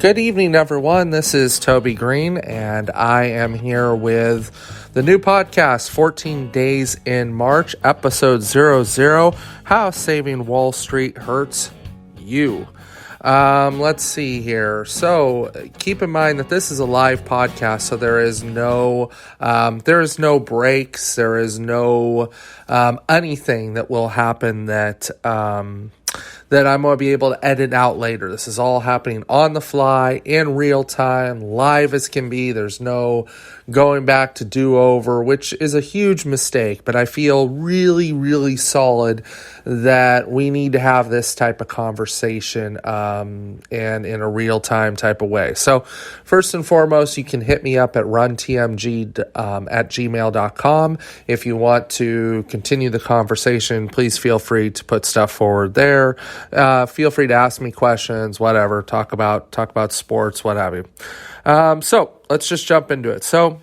Good evening, everyone. This is Toby Green, and I am here with the new podcast, 14 Days in March, episode 00, How Saving Wall Street Hurts You. Let's see here. So keep in mind that this is a live podcast, so there is no breaks. There is no anything that will happen that I'm going to be able to edit out later. This is all happening on the fly, in real time, live as can be. There's no going back to do-over, which is a huge mistake, but I feel really, really solid that we need to have this type of conversation and in a real-time type of way. So first and foremost, you can hit me up at runtmg at gmail.com. If you want to continue the conversation, please feel free to put stuff forward there. Feel free to ask me questions, whatever, talk about sports, what have you. So let's just jump into it. So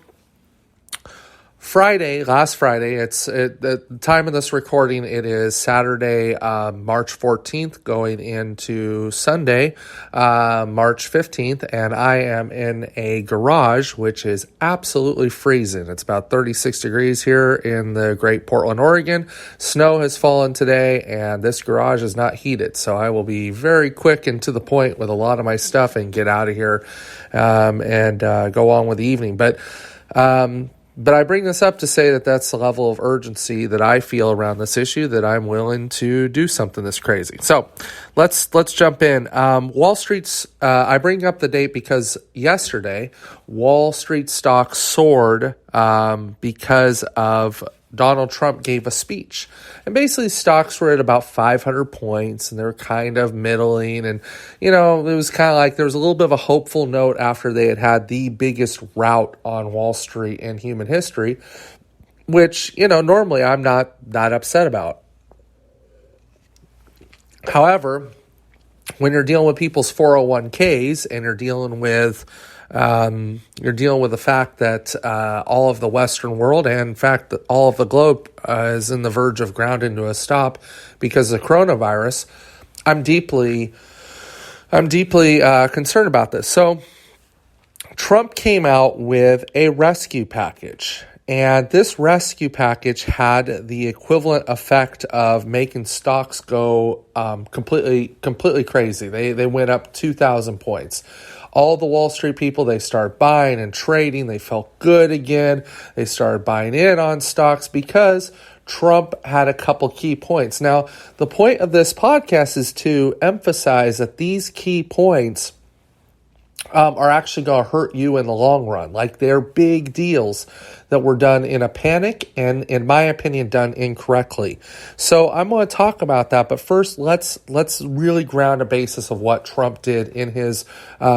last Friday, the time of this recording, it is Saturday, March 14th, going into Sunday, March 15th, and I am in a garage, which is absolutely freezing. It's about 36 degrees here in the great Portland, Oregon. Snow has fallen today, and this garage is not heated, so I will be very quick and to the point with a lot of my stuff and get out of here and go on with the evening. But I bring this up to say that that's the level of urgency that I feel around this issue, that I'm willing to do something this crazy. So let's jump in. Wall Street's, I bring up the date because yesterday, Wall Street stocks soared because of Donald Trump gave a speech. And basically stocks were at about 500 points and they were kind of middling. And, it was kind of like there was a little bit of a hopeful note after they had the biggest rout on Wall Street in human history, which, normally I'm not upset about. However, when you're dealing with people's 401ks and you're dealing with the fact that all of the Western world, and in fact all of the globe, is in the verge of grounding to a stop because of the coronavirus, I'm deeply concerned about this. So Trump came out with a rescue package. And this rescue package had the equivalent effect of making stocks go completely crazy. They went up 2,000 points. All the Wall Street people, they started buying and trading. They felt good again. They started buying in on stocks because Trump had a couple key points. Now, the point of this podcast is to emphasize that these key points are actually going to hurt you in the long run. Like, they're big deals that were done in a panic and, in my opinion, done incorrectly. So I'm going to talk about that, but first let's really ground a basis of what Trump did in his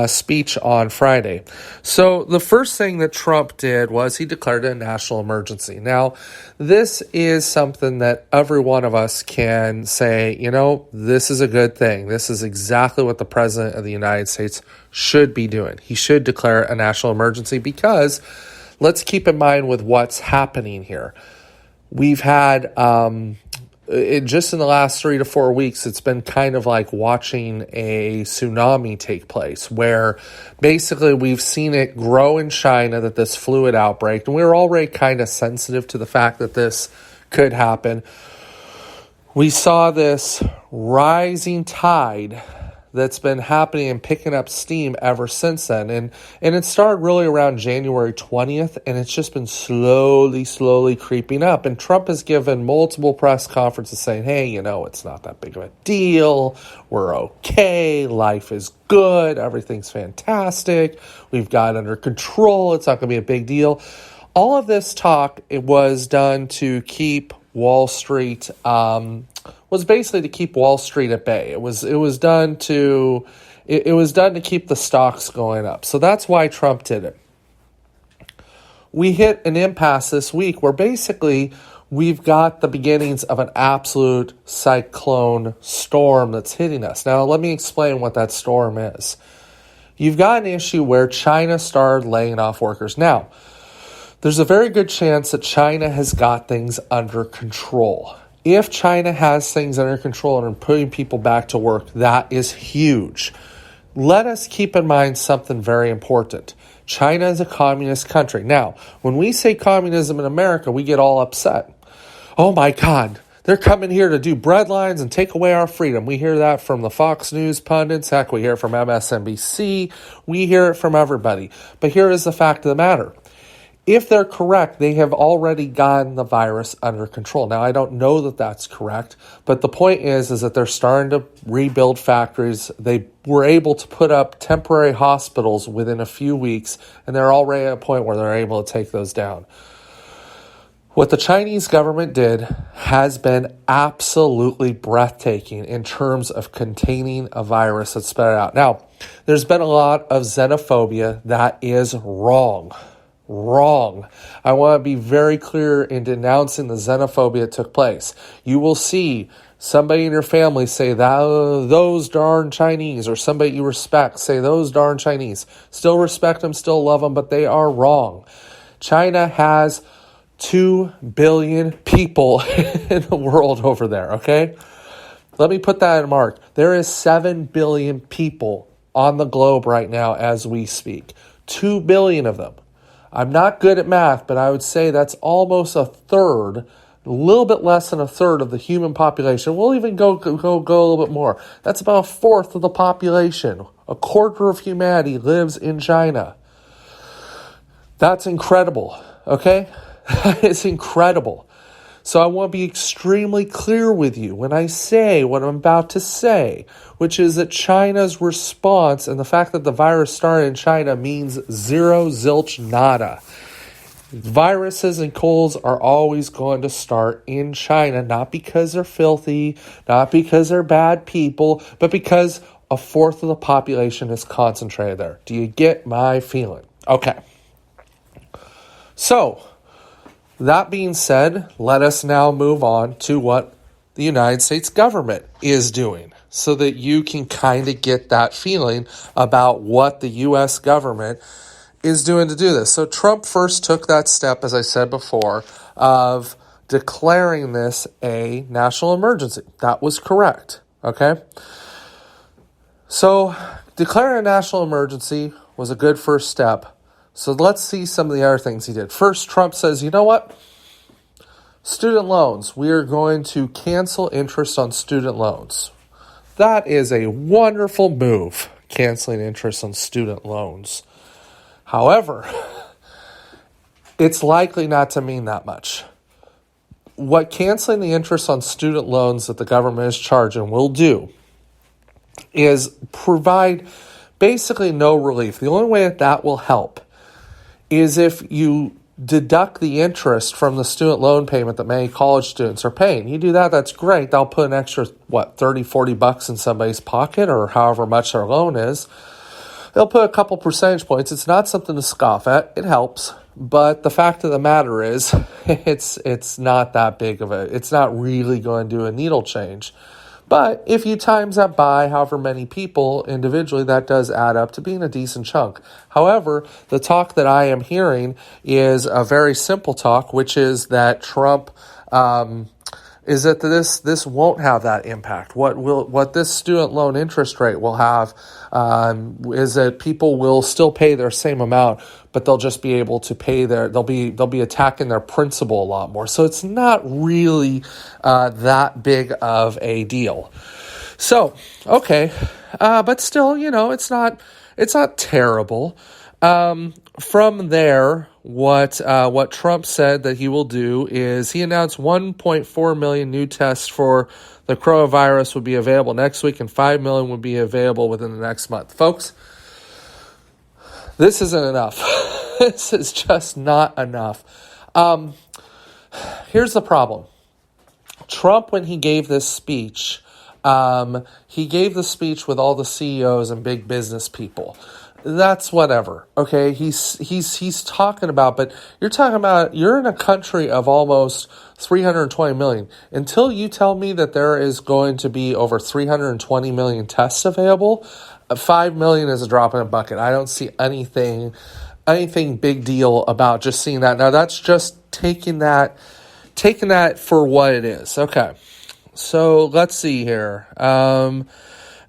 speech on Friday. So the first thing that Trump did was he declared a national emergency. Now, this is something that every one of us can say, this is a good thing. This is exactly what the President of the United States should be doing. He should declare a national emergency because let's keep in mind with what's happening here. We've had, just in the last 3 to 4 weeks, it's been kind of like watching a tsunami take place where basically we've seen it grow in China, that this fluid outbreak, and we were already kind of sensitive to the fact that this could happen. We saw this rising tide that's been happening and picking up steam ever since then. And it started really around January 20th, and it's just been slowly creeping up. And Trump has given multiple press conferences saying, hey, it's not that big of a deal. We're okay. Life is good. Everything's fantastic. We've got it under control. It's not going to be a big deal. All of this talk, it was done to keep Wall Street, was basically to keep Wall Street at bay. It was done to keep the stocks going up. So that's why Trump did it. We hit an impasse this week where basically we've got the beginnings of an absolute cyclone storm that's hitting us. Now, let me explain what that storm is. You've got an issue where China started laying off workers. Now, there's a very good chance that China has got things under control. If China has things under control and are putting people back to work, that is huge. let us keep in mind something very important. China is a communist country. Now, when we say communism in America, we get all upset. Oh my God, they're coming here to do breadlines and take away our freedom. We hear that from the Fox News pundits. Heck, we hear it from MSNBC. We hear it from everybody. But here is the fact of the matter. If they're correct, they have already gotten the virus under control. Now, I don't know that that's correct, but the point is that they're starting to rebuild factories. They were able to put up temporary hospitals within a few weeks, and they're already at a point where they're able to take those down. What the Chinese government did has been absolutely breathtaking in terms of containing a virus that spread out. Now, there's been a lot of xenophobia that is wrong. I want to be very clear in denouncing the xenophobia that took place. You will see somebody in your family say, those darn Chinese, or somebody you respect say, those darn Chinese. Still respect them, still love them, but they are wrong. China has 2 billion people in the world over there, okay? Let me put that in mark. There is 7 billion people on the globe right now as we speak. 2 billion of them. I'm not good at math, but I would say that's almost a third, a little bit less than a third of the human population. We'll even go a little bit more. That's about a fourth of the population. A quarter of humanity lives in China. That's incredible, okay? It's incredible. So I want to be extremely clear with you when I say what I'm about to say, which is that China's response and the fact that the virus started in China means zero, zilch, nada. Viruses and colds are always going to start in China, not because they're filthy, not because they're bad people, but because a fourth of the population is concentrated there. Do you get my feeling? Okay. So, that being said, let us now move on to what the United States government is doing so that you can kind of get that feeling about what the U.S. government is doing to do this. So Trump first took that step, as I said before, of declaring this a national emergency. That was correct, okay? So declaring a national emergency was a good first step. So let's see some of the other things he did. First, Trump says, you know what? Student loans. We are going to cancel interest on student loans. That is a wonderful move, canceling interest on student loans. However, it's likely not to mean that much. What canceling the interest on student loans that the government is charging will do is provide basically no relief. The only way that will help is if you deduct the interest from the student loan payment that many college students are paying. You do that, that's great. They'll put an extra, $30, $40 in somebody's pocket or however much their loan is. They'll put a couple percentage points. It's not something to scoff at. It helps. But the fact of the matter is, it's not that big of it's not really going to do a needle change. But if you times that by however many people individually, that does add up to being a decent chunk. However, the talk that I am hearing is a very simple talk, which is that Trump is that this won't have that impact. What this student loan interest rate will have is that people will still pay their same amount, but they'll just be able to pay they'll be attacking their principal a lot more. So it's not really that big of a deal. So, okay, but still, it's not terrible. From there, what Trump said that he will do is he announced 1.4 million new tests for the coronavirus would be available next week, and 5 million would be available within the next month. Folks, this isn't enough. This is just not enough. Here's the problem. Trump, when he gave this speech, he gave the speech with all the CEOs and big business people. That's whatever. Okay, he's talking about, but you're in a country of almost 320 million. Until you tell me that there is going to be over 320 million tests available, 5 million is a drop in a bucket. I don't see anything big deal about just seeing that. Now that's just taking that for what it is. Okay. So let's see here.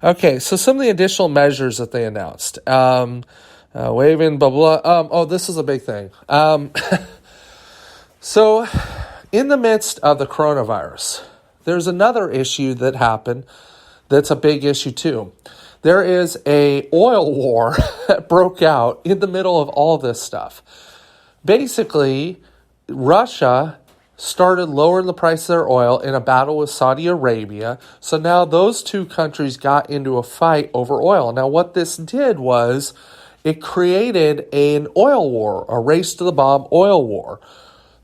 Okay, so some of the additional measures that they announced. Waiving, blah, blah. This is a big thing. So in the midst of the coronavirus, there's another issue that happened that's a big issue too. There is a oil war that broke out in the middle of all this stuff. Basically, Russia started lowering the price of their oil in a battle with Saudi Arabia. So now those two countries got into a fight over oil. Now what this did was it created an oil war, a race to the bottom oil war.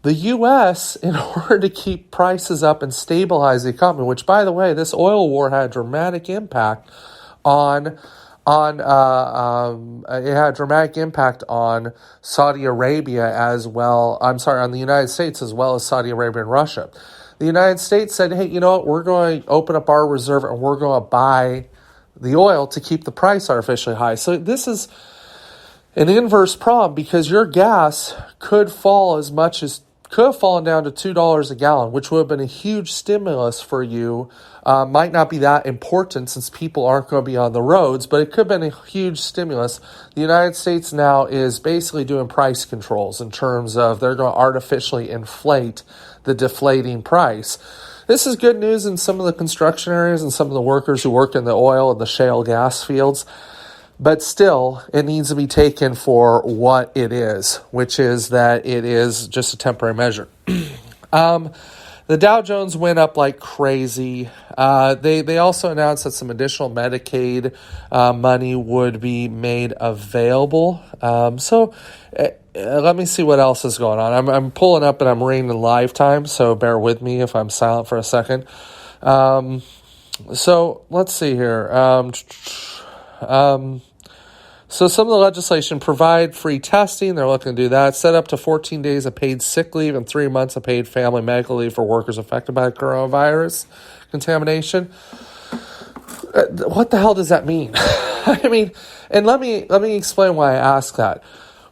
The U.S., in order to keep prices up and stabilize the economy, which, by the way, this oil war had a dramatic impact on Saudi Arabia as well. On the United States as well as Saudi Arabia and Russia. The United States said, hey, you know what? We're going to open up our reserve and we're going to buy the oil to keep the price artificially high. So this is an inverse problem because your gas could fall could have fallen down to $2 a gallon, which would have been a huge stimulus for you. Might not be that important since people aren't going to be on the roads, but it could have been a huge stimulus. The United States now is basically doing price controls in terms of they're going to artificially inflate the deflating price. This is good news in some of the construction areas and some of the workers who work in the oil and the shale gas fields. But still, it needs to be taken for what it is, which is that it is just a temporary measure. The Dow Jones went up like crazy. They also announced that some additional Medicaid money would be made available. Let me see what else is going on. I'm pulling up and I'm reading in live time, so bear with me if I'm silent for a second. So let's see here. So some of the legislation provide free testing. They're looking to do that. Set up to 14 days of paid sick leave and 3 months of paid family medical leave for workers affected by coronavirus contamination. What the hell does that mean? I mean, and let me explain why I ask that.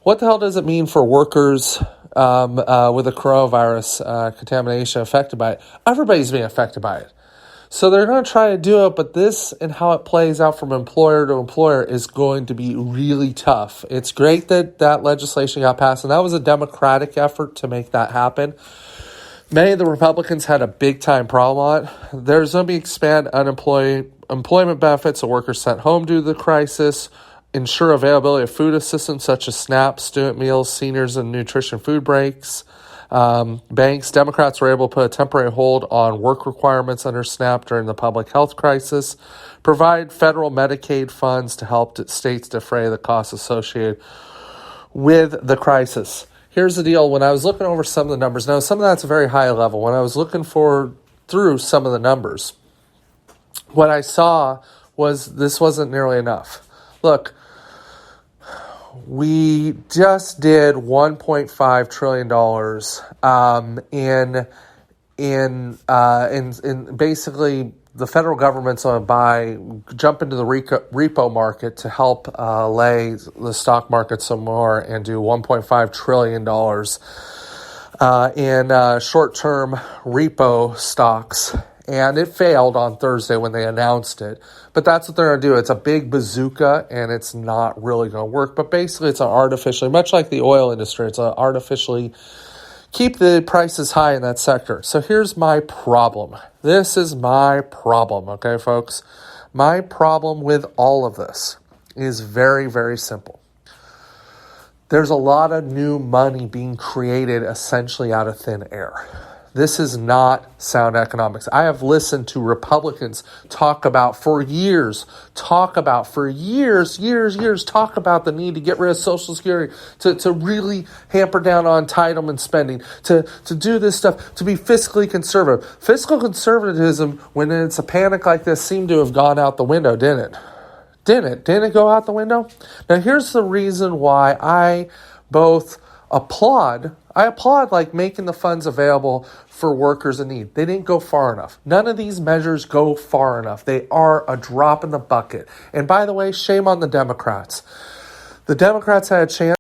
What the hell does it mean for workers with a coronavirus contamination affected by it? Everybody's being affected by it. So they're going to try to do it, but this and how it plays out from employer to employer is going to be really tough. It's great that legislation got passed, and that was a Democratic effort to make that happen. Many of the Republicans had a big-time problem on it. There's going to be expanded employment benefits of workers sent home due to the crisis, ensure availability of food assistance such as SNAP, student meals, seniors, and nutrition food breaks. Banks, Democrats were able to put a temporary hold on work requirements under SNAP during the public health crisis, provide federal Medicaid funds to help states defray the costs associated with the crisis. Here's the deal. When I was looking over some of the numbers, now some of that's a very high level. When I was looking through some of the numbers, what I saw was this wasn't nearly enough. Look, we just did $1.5 trillion in basically the federal government's going to jump into the repo market to help lay the stock market some more and do $1.5 trillion in short-term repo stocks. And it failed on Thursday when they announced it. But that's what they're going to do. It's a big bazooka, and it's not really going to work. But basically, it's an artificially, much like the oil industry, it's an artificially keep the prices high in that sector. So here's my problem. This is my problem, okay, folks? My problem with all of this is very, very simple. There's a lot of new money being created essentially out of thin air. This is not sound economics. I have listened to Republicans talk about the need to get rid of Social Security, to really hamper down on entitlement spending, to do this stuff, to be fiscally conservative. Fiscal conservatism, when it's a panic like this, seemed to have gone out the window, didn't it? Didn't it go out the window? Now, here's the reason why I applaud like making the funds available for workers in need. They didn't go far enough. None of these measures go far enough. They are a drop in the bucket. And by the way, shame on the Democrats. The Democrats had a chance